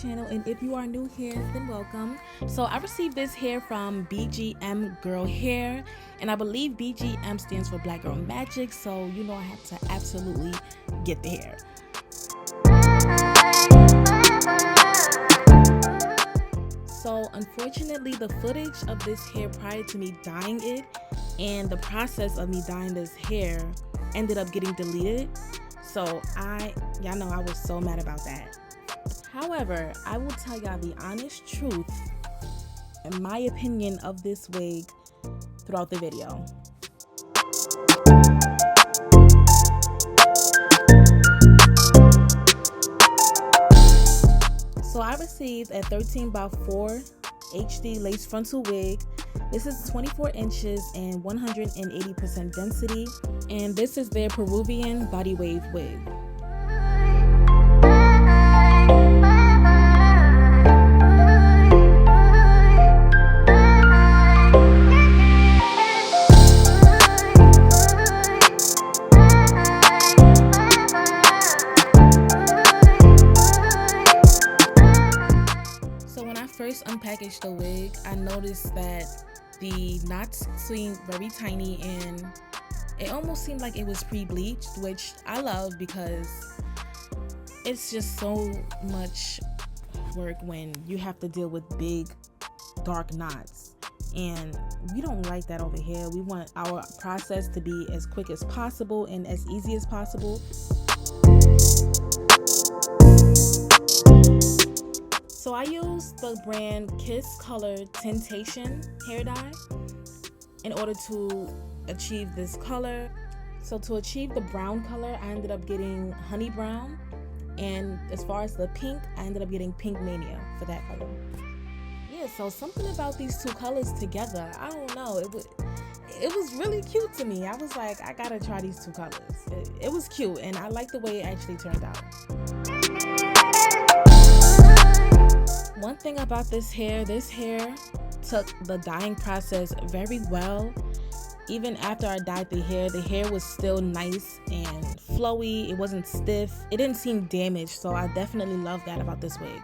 channel, and if you are new here, then welcome. So I received this hair from BGMGirl Hair, and I believe BGM stands for Black Girl Magic, so you know I have to absolutely get the hair. So unfortunately, the footage of this hair prior to me dyeing it and the process of me dyeing this hair ended up getting deleted. So y'all know I was so mad about that. However, I will tell y'all the honest truth and my opinion of this wig throughout the video. So I received a 13x4 HD lace frontal wig. This is 24 inches and 180% density, and this is their Peruvian body wave wig. So when I first unpackaged the wig, I noticed that the knots seemed very tiny and it almost seemed like it was pre-bleached, which I love because it's just so much work when you have to deal with big dark knots, and we don't like that over here. We want our process to be as quick as possible and as easy as possible. So I used the brand Kiss Color Tintation hair dye in order to achieve this color. So to achieve the brown color, I ended up getting Honey Brown, and as far as the pink, I ended up getting Pink Mania for that color. Yeah, so something about these two colors together, I don't know, it was really cute to me. I was like, I gotta try these two colors. It was cute, and I like the way it actually turned out. One thing about this hair took the dyeing process very well. Even after I dyed the hair was still nice and flowy. It wasn't stiff. It didn't seem damaged, so I definitely love that about this wig.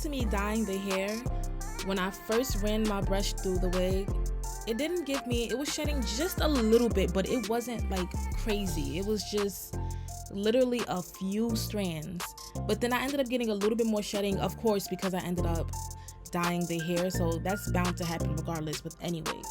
To me dyeing the hair, when I first ran my brush through the wig, it was shedding just a little bit, but it wasn't like crazy. It was just literally a few strands. But then I ended up getting a little bit more shedding, of course, because I ended up dyeing the hair, so that's bound to happen regardless with any wig.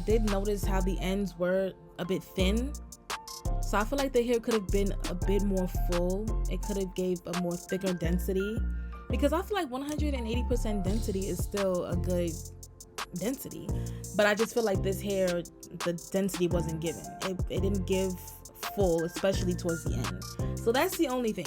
did notice how the ends were a bit thin. So I feel like the hair could have been a bit more full. It could have gave a more thicker density, because I feel like 180% density is still a good density. But I just feel like this hair, the density wasn't given. It didn't give full, especially towards the end. So that's the only thing.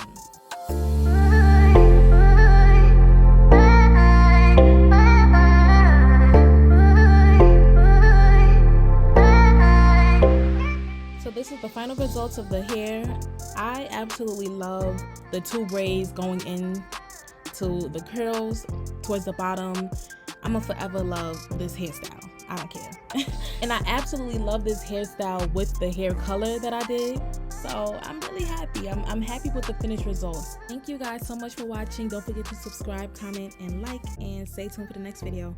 So this is the final results of the hair. I absolutely love the two braids going in to the curls towards the bottom. I'ma forever love this hairstyle. I don't care. And I absolutely love this hairstyle with the hair color that I did. So I'm really happy. I'm happy with the finished results. Thank you guys so much for watching. Don't forget to subscribe, comment, and like, and stay tuned for the next video.